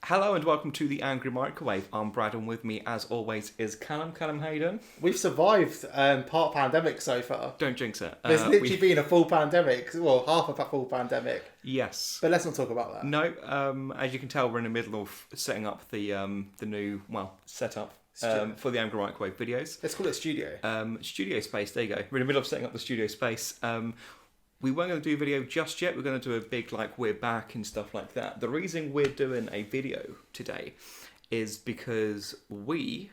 Hello and welcome to the Angry Microwave. I'm Brad and with me as always is Callum. Callum, how you doing? We've survived part pandemic so far. Don't jinx it. There's literally been a full pandemic, well, half of a full pandemic. Yes. But let's not talk about that. No, as you can tell, we're in the middle of setting up the new, setup for the Angry Microwave videos. Let's call it studio. Studio space, there you go. We're in the middle of setting up the studio space. We weren't going to do a video just yet. We're going to do a big, we're back and stuff like that. The reason we're doing a video today is because we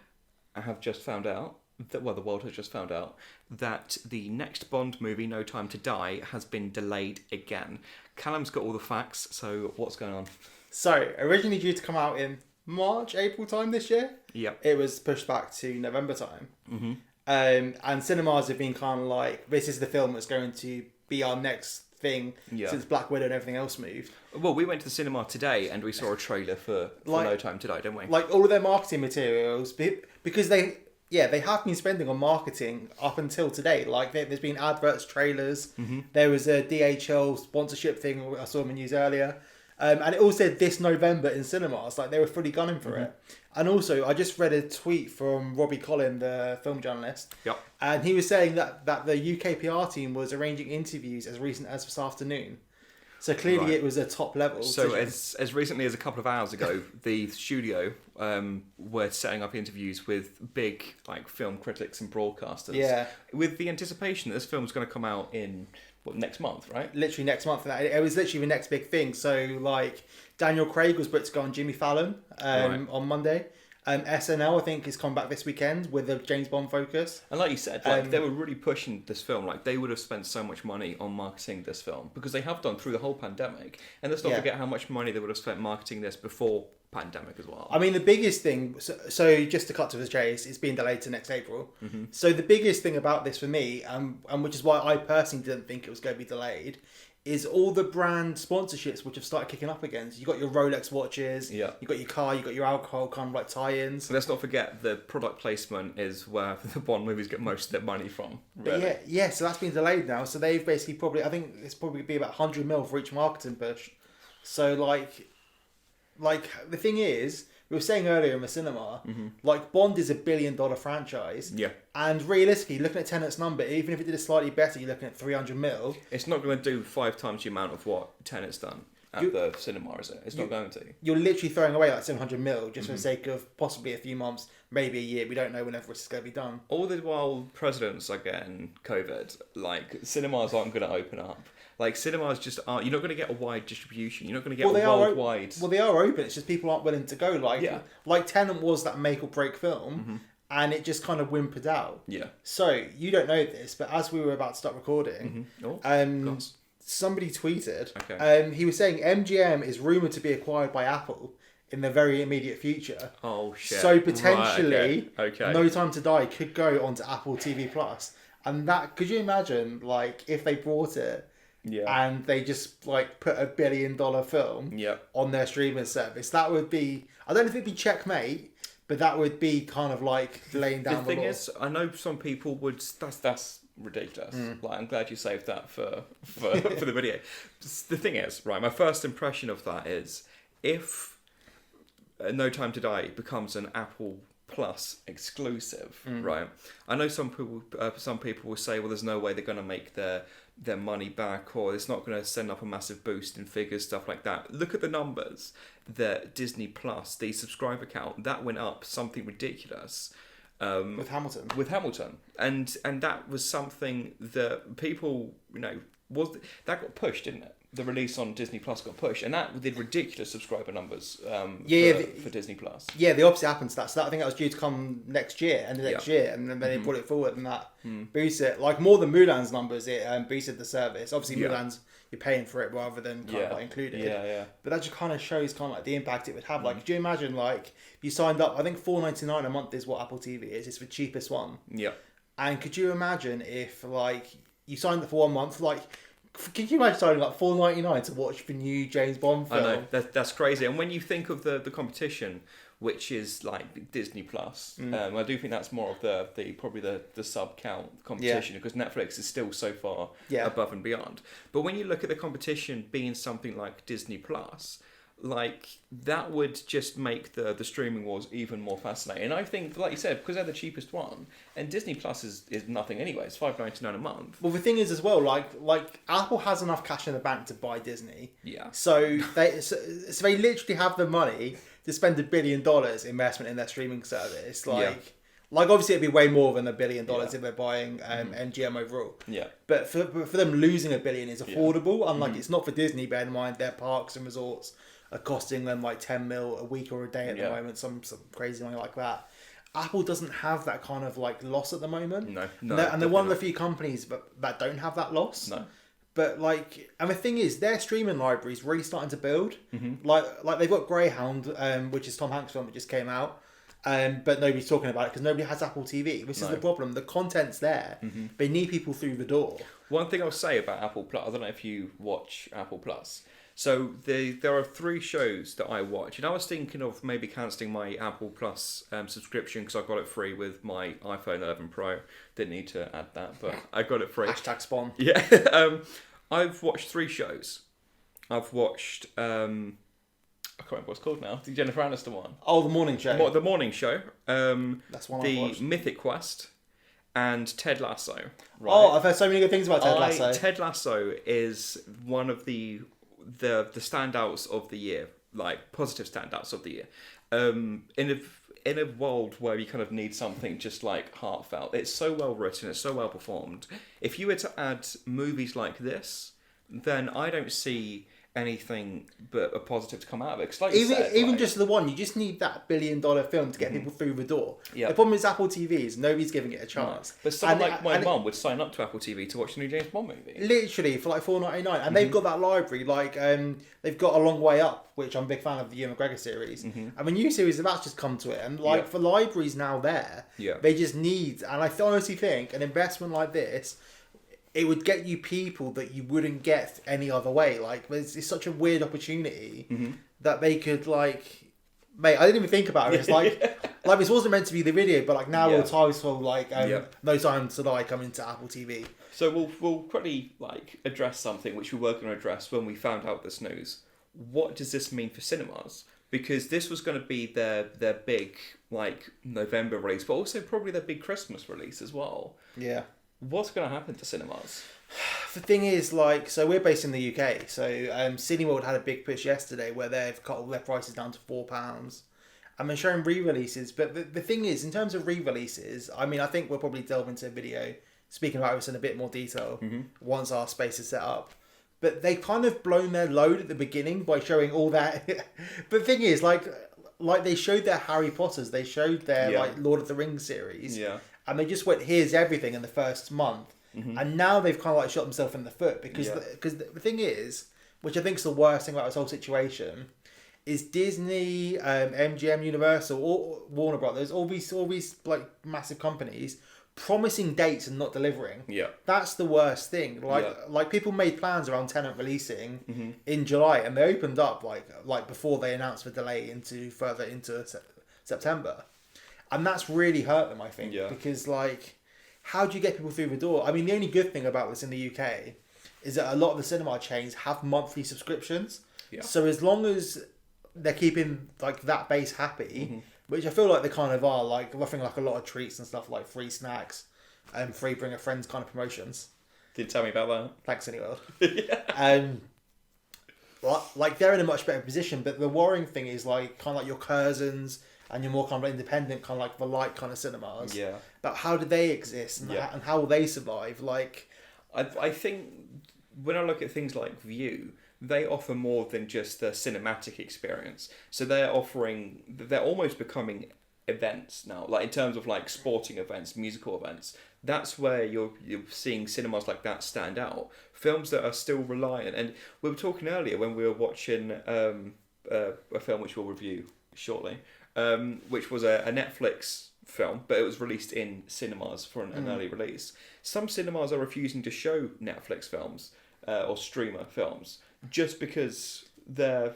have just found out, the world has just found out, that the next Bond movie, No Time to Die, has been delayed again. Callum's got all the facts, so what's going on? So, originally due to come out in March, April time this year. Yep. It was pushed back to November time. Mm-hmm. And cinemas have been kind of like, this is the film that's going to be our next thing since Black Widow and everything else moved. Well, we went to the cinema today and we saw a trailer for No Time to Die, didn't we? Like all of their marketing materials, because they have been spending on marketing up until today. Like there's been adverts, trailers. Mm-hmm. There was a DHL sponsorship thing I saw in the news earlier. And it all said this November in cinemas. Like they were fully gunning for it. And also, I just read a tweet from Robbie Collin, the film journalist. Yep. And he was saying that the UK PR team was arranging interviews as recent as this afternoon. So clearly it was a top level. So as recently as a couple of hours ago, the studio were setting up interviews with big film critics and broadcasters. Yeah. With the anticipation that this film's going to come out in next month, right? Literally next month. It was literally the next big thing. So Daniel Craig was booked to go on Jimmy Fallon on Monday. SNL, I think, is coming back this weekend with a James Bond focus. And like you said, they were really pushing this film. They would have spent so much money on marketing this film because they have done through the whole pandemic. And let's not forget how much money they would have spent marketing this before pandemic as well. I mean, the biggest thing, so just to cut to the chase, it's being delayed to next April. Mm-hmm. So the biggest thing about this for me, and which is why I personally didn't think it was going to be delayed, is all the brand sponsorships which have started kicking up again. So you got your Rolex watches, you got your car, you got your alcohol kind of tie-ins. And let's not forget the product placement is where the Bond movies get most of their money from. Really. So that's been delayed now. So they've basically I think it's probably be about 100 mil for each marketing push. So the thing is, we were saying earlier in the cinema, Bond is $1 billion franchise. Yeah. And realistically, looking at Tenet's number, even if it did it slightly better, you're looking at 300 mil. It's not going to do 5 times the amount of what Tenet's done at the cinema, is it? It's not going to. You're literally throwing away 700 mil just for the sake of possibly a few months, maybe a year. We don't know whenever it's going to be done. All the while presidents are getting COVID, cinemas aren't going to open up. Cinemas just aren't. You're not going to get a wide distribution. You're not going to get a worldwide. Well, they are open. It's just people aren't willing to go. Tenet was that make or break film, and it just kind of whimpered out. Yeah. So you don't know this, but as we were about to start recording, somebody tweeted. Okay. He was saying MGM is rumored to be acquired by Apple in the very immediate future. Oh shit! So potentially, okay. No Time to Die could go onto Apple TV Plus, and that could you imagine if they brought it. Yeah. And they just put $1 billion film on their streaming service. That would be, I don't know if it'd be checkmate, but that would be kind of laying down the law. The thing is, I know some people would, that's ridiculous. I'm glad you saved that for the video. The thing is, right, my first impression of that is if No Time to Die becomes an Apple Plus exclusive, right? I know some people will say, well, there's no way they're going to make their money back, or it's not going to send up a massive boost in figures, stuff like that. Look at the numbers. The Disney Plus, the subscriber count, that went up something ridiculous. With Hamilton, and that was something that people, that got pushed, didn't it? The release on Disney Plus got pushed, and that did ridiculous subscriber numbers for Disney Plus. Yeah, the opposite happened to that. So I think that was due to come next year, and the next year, and then they brought it forward, and that boosted it. More than Mulan's numbers, it boosted the service. Obviously, Mulan's, you're paying for it rather than kind of included. Yeah. But that just kind of shows the impact it would have. Could you imagine you signed up? I think $4.99 a month is what Apple TV is. It's the cheapest one. Yeah. And could you imagine if you signed up for 1 month, can you imagine signing up $4.99 to watch the new James Bond film? I know, that's crazy. And when you think of the competition, which is Disney Plus, I do think that's more of the probably the sub count competition because Netflix is still so far above and beyond. But when you look at the competition being something like Disney Plus, like that would just make the streaming wars even more fascinating. And I think, like you said, because they're the cheapest one, and Disney Plus is nothing anyway. It's $5.99 a month. Well, the thing is as well, like Apple has enough cash in the bank to buy Disney. Yeah. So they literally have the money to spend $1 billion investment in their streaming service. Like obviously it'd be way more than $1 billion if they're buying MGM overall. Yeah. But for them losing $1 billion is affordable. Unlike it's not for Disney. Bear in mind their parks and resorts are costing them like 10 mil a week or a day at the moment, some crazy money like that. Apple doesn't have that kind of like loss at the moment. No, and they're one of the few companies that don't have that loss. No. But like, and the thing is, their streaming library is really starting to build. Like they've got Greyhound, which is Tom Hanks' film that just came out. But nobody's talking about it because nobody has Apple TV. This is the problem. The content's there. They need people through the door. One thing I'll say about Apple Plus, I don't know if you watch Apple Plus. So there are 3 shows that I watch, and I was thinking of maybe cancelling my Apple Plus subscription because I got it free with my iPhone 11 Pro. Didn't need to add that, but I got it free. Hashtag spawn. Yeah. I've watched 3 shows. I've watched I can't remember what it's called now. The Jennifer Aniston one. Oh, the morning show. The morning show. That's one I've The watched. Mythic Quest and Ted Lasso. Right? Oh, I've heard so many good things about Ted Lasso. Ted Lasso is one of the standouts of the year, like positive standouts of the year. In a world where you kind of need something just like heartfelt, it's so well written, it's so well performed. If you were to add movies like this, then I don't see anything but a positive to come out of it. 'Cause like even just the one, you just need that $1 billion film to get people through the door. Yeah. The problem is Apple TV is nobody's giving it a chance. But someone like my mum would sign up to Apple TV to watch the new James Bond movie. Literally for like $4.99, and they've got that library. Like they've got A Long Way Up, which I'm a big fan of the Ewan McGregor series, and the new series that's just come to it. And like for libraries now there, they just need. And I honestly think an investment like this, it would get you people that you wouldn't get any other way. Like, it's such a weird opportunity that they could, like... Mate, I didn't even think about it. It's like this wasn't meant to be the video, but like now all ties for like No Time to Die coming to Apple TV. So we'll quickly like address something which we were going to address when we found out this news. What does this mean for cinemas? Because this was going to be their big like November release, but also probably their big Christmas release as well. Yeah. What's going to happen to cinemas? The thing is, like, so we're based in the UK. So Cineworld had a big push yesterday where they've cut all their prices down to £4. And they're showing re-releases. But the thing is, in terms of re-releases, I mean, I think we'll probably delve into a video speaking about this in a bit more detail once our space is set up. But they kind of blown their load at the beginning by showing all that. But the thing is, like they showed their Harry Potters, they showed their like Lord of the Rings series. Yeah. And they just went, here's everything in the first month. And now they've kind of like shot themselves in the foot because the thing is, which I think is the worst thing about this whole situation, is Disney, MGM, Universal, or Warner Brothers, all these like massive companies promising dates and not delivering. Yeah. That's the worst thing. Like people made plans around Tenet releasing in July, and they opened up like before they announced the delay further into September. And that's really hurt them, I think, because like, how do you get people through the door? I mean, the only good thing about this in the UK is that a lot of the cinema chains have monthly subscriptions. Yeah. So as long as they're keeping like that base happy, which I feel like they kind of are, like offering like a lot of treats and stuff like free snacks and free bring a friends kind of promotions. Did tell me about that. Thanks, Cineworld. Like they're in a much better position, but the worrying thing is like kind of like your Curzons and your more kind of independent, kind of like the light kind of cinemas. Yeah. But how do they exist and how will they survive? Like, I think when I look at things like View, they offer more than just the cinematic experience. So they're almost becoming events now, like in terms of like sporting events, musical events. That's where you're seeing cinemas like that stand out. Films that are still reliant. And we were talking earlier when we were watching a film which we'll review shortly. Which was a Netflix film, but it was released in cinemas for an early release. Some cinemas are refusing to show Netflix films or streamer films just because they're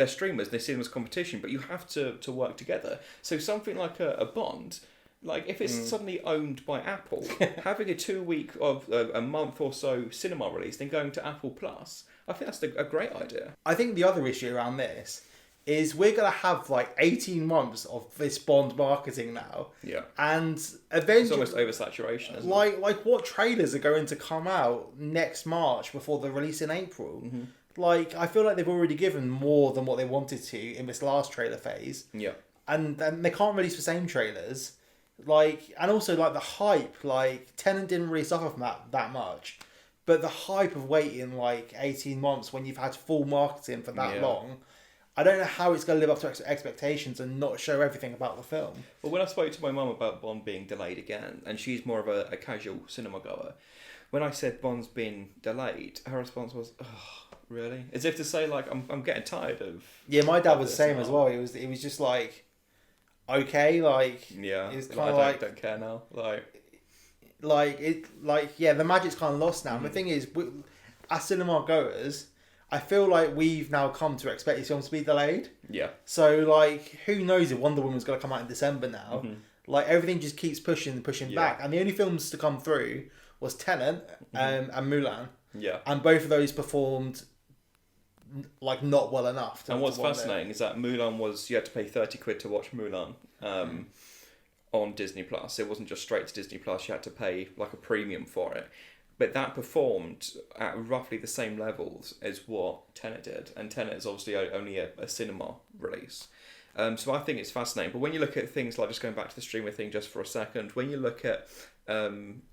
streamers, they see them as competition, but you have to work together. So something like a Bond, like if it's suddenly owned by Apple, having a 2 week of a month or so cinema release, then going to Apple Plus, I think that's a great idea. I think the other issue around this is we're going to have like 18 months of this Bond marketing now. Yeah. And eventually... It's almost oversaturation, isn't it? Like what trailers are going to come out next March before the release in April? Mm-hmm. Like, I feel like they've already given more than what they wanted to in this last trailer phase. Yeah. And they can't release the same trailers. Like, and also like the hype, like Tenet didn't really suffer from that much. But the hype of waiting like 18 months when you've had full marketing for that long... I don't know how it's going to live up to expectations and not show everything about the film. Well, when I spoke to my mum about Bond being delayed again, and she's more of a casual cinema goer, when I said Bond's been delayed, her response was, "Oh, really?" As if to say, like, I'm getting tired of. Yeah, my dad was the same as well. He was just like, okay, like it's kind of like don't care now, the magic's kind of lost now. And the thing is, as cinema goers, I feel like we've now come to expect these films to be delayed. Yeah. So, like, who knows if Wonder Woman's going to come out in December now. Mm-hmm. Like, everything just keeps pushing back. And the only films to come through was Tenet and Mulan. Yeah. And both of those performed, like, not well enough. And what's fascinating is that Mulan was... You had to pay 30 quid to watch Mulan on Disney+. It wasn't just straight to Disney+. You had to pay, like, a premium for it. But that performed at roughly the same levels as what Tenet did. And Tenet is obviously only a cinema release. So I think it's fascinating. But when you look at things like, just going back to the streamer thing just for a second, when you look at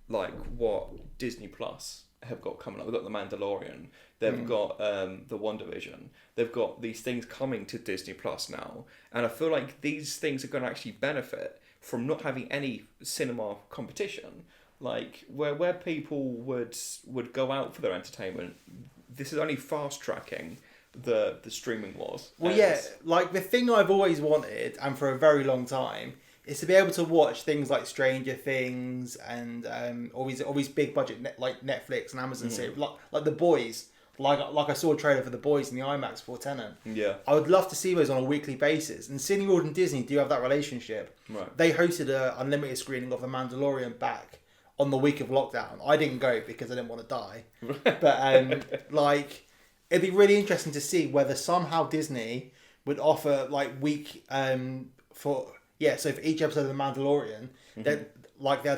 like what Disney Plus have got coming up, they've got The Mandalorian, they've got the WandaVision, they've got these things coming to Disney Plus now. And I feel like these things are going to actually benefit from not having any cinema competition. Like, where people would go out for their entertainment, this is only fast-tracking the streaming wars. Well, yeah, like, the thing I've always wanted, and for a very long time, is to be able to watch things like Stranger Things and all these big-budget, like Netflix and Amazon series, like The Boys. Like I saw a trailer for The Boys in the IMAX for Tenet. Yeah. I would love to see those on a weekly basis. And Cineworld and Disney do have that relationship. Right. They hosted an unlimited screening of The Mandalorian back on the week of lockdown. I didn't go because I didn't want to die. But like, it'd be really interesting to see whether somehow Disney would offer like so for each episode of The Mandalorian, they'd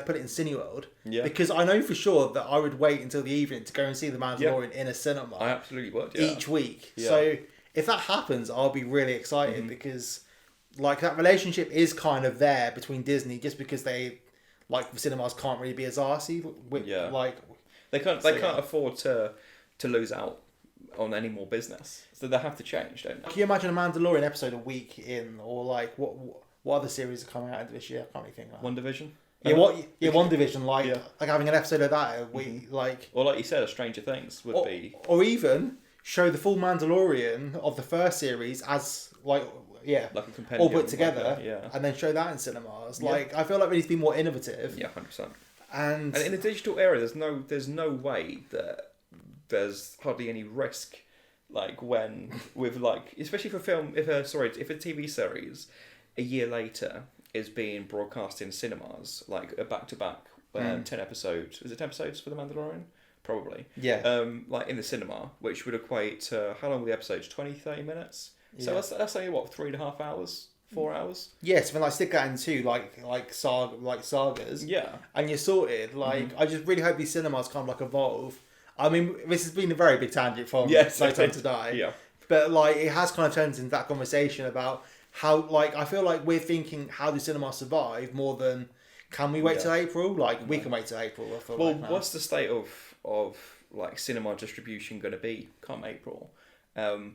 put it in Cineworld. Yeah. Because I know for sure that I would wait until the evening to go and see The Mandalorian in a cinema. I absolutely would. Yeah. Each week. Yeah. So if that happens, I'll be really excited because like that relationship is kind of there between Disney just because they. Like the cinemas can't really be as arsey. Like they can't afford to lose out on any more business, so they have to change, don't they? Can you imagine a Mandalorian episode a week in, or like what other series are coming out this year? I can't really think of that. WandaVision. WandaVision, like having an episode of that a week, like. Or like you said, a Stranger Things would be. Or even show the full Mandalorian of the first series as like. Yeah, like a compendium, all put together, and then show that in cinemas. Like, I feel like we need to be more innovative. Yeah, 100%. And in a digital era, there's no way that there's hardly any risk. Like when with like, especially for film, if a TV series a year later is being broadcast in cinemas, like a back-to-back 10 episodes. Was it 10 episodes for The Mandalorian? Probably. Yeah. Like in the cinema, which would equate to how long were the episodes? 20, 30 minutes. So that's only what 3.5 hours, 4 hours. Yes, when stick that into like sagas. Yeah, and you're sorted. Like I just really hope these cinemas kind of like evolve. I mean, this has been a very big tangent from No Time to Die. Yeah, but like it has kind of turned into that conversation about how like I feel like we're thinking how do cinemas survive more than can we wait till April? Like we can wait till April. I feel what's the state of like cinema distribution going to be come April?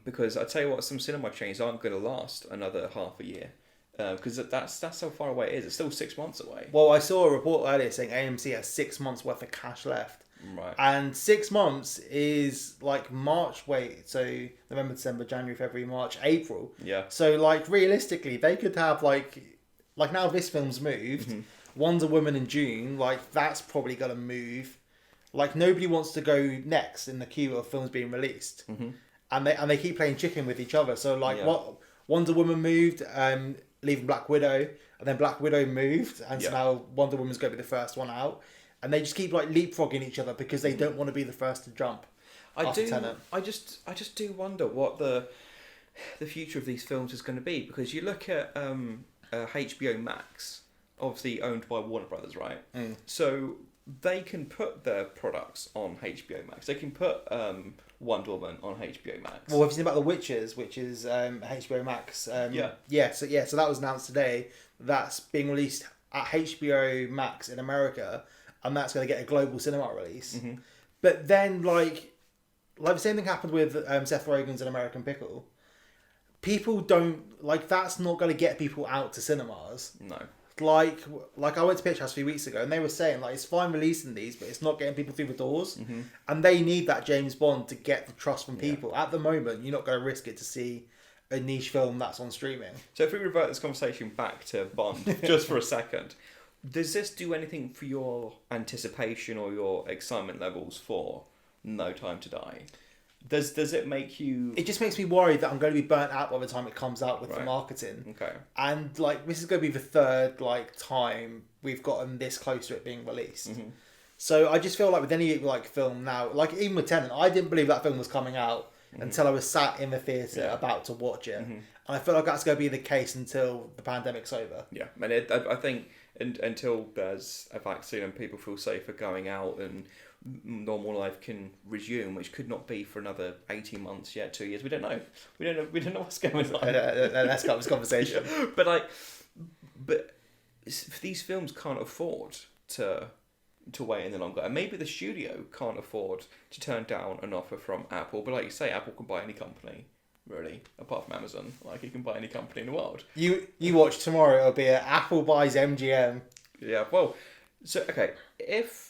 Because I tell you what, some cinema chains aren't going to last another half a year because that's how far away it is. It's still 6 months away. Well, I saw a report earlier saying AMC has 6 months worth of cash left. Right. And 6 months is like March. So November, December, January, February, March, April. Yeah. So like realistically, they could have like now this film's moved. Wonder Woman in June. Like that's probably gonna move. Like nobody wants to go next in the queue of films being released. And they keep playing chicken with each other. So like what Wonder Woman moved, leaving Black Widow, and then Black Widow moved, and so now Wonder Woman's going to be the first one out, and they just keep like leapfrogging each other because they don't want to be the first to jump. after Tenet. I just do wonder what the future of these films is going to be, because you look at HBO Max, obviously owned by Warner Brothers, right? So they can put their products on HBO Max. They can put Wonder Woman on HBO Max. Well, have you seen about The Witches, which is HBO Max? So that was announced today. That's being released at HBO Max in America, and that's going to get a global cinema release. Mm-hmm. But then, like the same thing happened with Seth Rogen's An American Pickle. People don't like. That's not going to get people out to cinemas. No. Like I went to Picturehouse a few weeks ago, and they were saying like it's fine releasing these, but it's not getting people through the doors. Mm-hmm. And they need that James Bond to get the trust from people. At the moment, you're not going to risk it to see a niche film that's on streaming. So if we revert this conversation back to Bond just for a second, does this do anything for your anticipation or your excitement levels for No Time to Die? Does it make you... It just makes me worried that I'm going to be burnt out by the time it comes out with the marketing. Okay. And like this is going to be the third like time we've gotten this close to it being released. Mm-hmm. So I just feel like with any like film now, like even with Tenet, I didn't believe that film was coming out until I was sat in the theatre about to watch it. Mm-hmm. And I feel like that's going to be the case until the pandemic's over. Yeah, and I think until there's a vaccine and people feel safer going out and normal life can resume, which could not be for another 18 months yet, 2 years. We don't know. We don't know what's going on. Let's cut this conversation. But these films can't afford to wait any longer, and maybe the studio can't afford to turn down an offer from Apple. But like you say, Apple can buy any company, really, apart from Amazon. Like, you can buy any company in the world. You watch tomorrow, it'll be Apple buys MGM. Yeah, well, so okay, if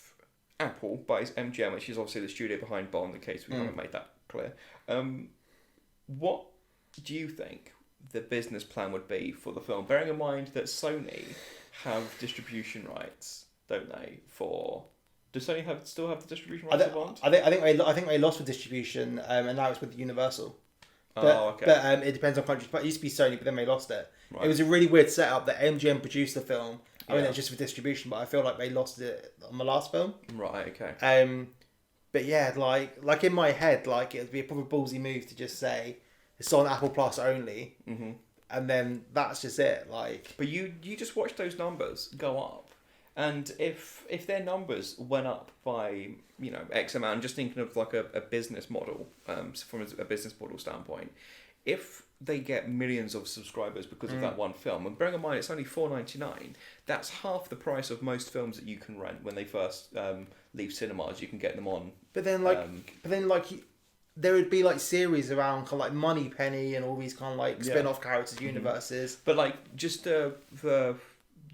Apple buys MGM, which is obviously the studio behind Bond, in case we haven't made that clear, what do you think the business plan would be for the film? Bearing in mind that Sony have distribution rights, don't they? Does Sony still have the distribution rights for Bond? I think they lost the distribution, and now it's with Universal. But it depends on countries. But it used to be Sony, but then they lost it. Right. It was a really weird setup that MGM produced the film. I mean, it's just for distribution, but I feel like they lost it on the last film. Right. Okay. But yeah, like in my head, like it'd be a proper ballsy move to just say it's on Apple Plus only, and then that's just it. Like, but you just watch those numbers go up, and if their numbers went up by X amount, just thinking of like a business model, from a business model standpoint, if they get millions of subscribers because of that one film, and bearing in mind it's only $4.99, that's half the price of most films that you can rent when they first leave cinemas. You can get them on. But then there would be like series around kind of like Moneypenny and all these kind of like spin-off characters, universes. But like just the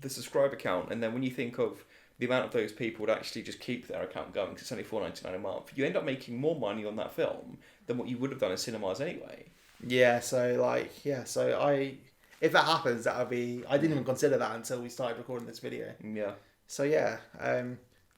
subscriber count, and then when you think of the amount of those people would actually just keep their account going because it's only $4.99 a month, you end up making more money on that film than what you would have done in cinemas anyway. Yeah, if that happens, that would be... I didn't even consider that until we started recording this video. Yeah. So yeah,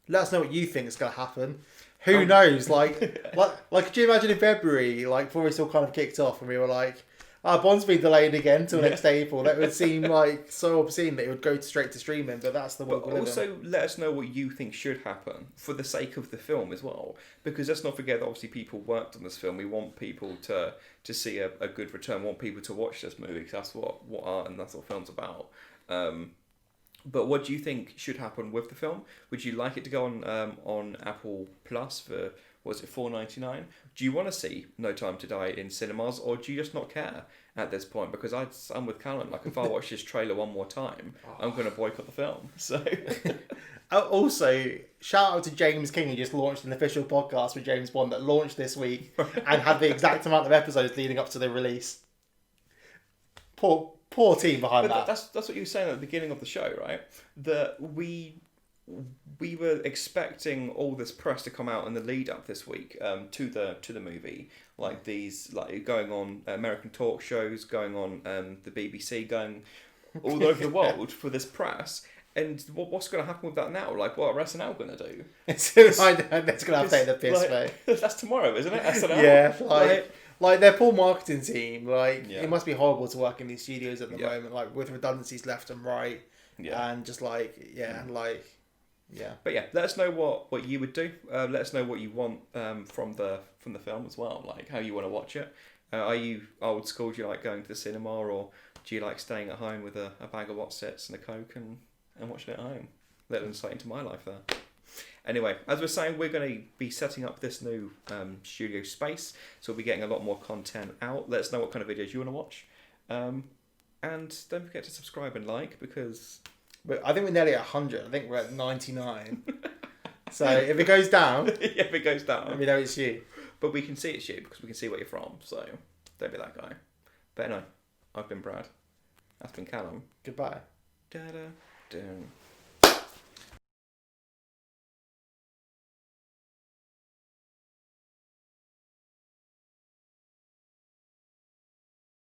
let us know what you think is going to happen. Who knows? Like, could you imagine in February, like before it's all kind of kicked off, and we were like, Bond's been delayed again till next April. That would seem like so obscene that it would go straight to streaming, but that's the world we live in. Also, let us know what you think should happen for the sake of the film as well. Because let's not forget that obviously people worked on this film. We want people to see a good return. We want people to watch this movie because that's what art and that's what film's about. But what do you think should happen with the film? Would you like it to go on Apple Plus for... Was it $4.99? Do you want to see No Time to Die in cinemas, or do you just not care at this point? Because I'm with Callum. Like, if I watch this trailer one more time, I'm going to boycott the film. So, also, shout out to James King, who just launched an official podcast with James Bond that launched this week and had the exact amount of episodes leading up to the release. Poor team behind that. That's what you were saying at the beginning of the show, right? That we were expecting all this press to come out in the lead up this week to the movie, like these going on American talk shows, going on the BBC, going all over the world for this press. And what's going to happen with that now? Like, what are SNL going to do? It's going to have to take the piss, mate. That's tomorrow, isn't it? SNL. Yeah, like their poor marketing team. It must be horrible to work in these studios at the moment, like with redundancies left and right, and just Yeah. But yeah, let us know what you would do. Let us know what you want from the film as well, like how you want to watch it. Are you old school? Do you like going to the cinema, or do you like staying at home with a bag of Wotsits and a Coke and watching it at home? Little insight into my life there. Anyway, as we're saying, we're going to be setting up this new studio space, so we'll be getting a lot more content out. Let us know what kind of videos you want to watch. And don't forget to subscribe and like, because... But I think we're nearly at 100. I think we're at 99. So if it goes down... yeah, if it goes down... Let me know it's you. But we can see it's you, because we can see where you're from, so don't be that guy. But anyway, I've been Brad. That's been Callum. Goodbye. Da-da-dum.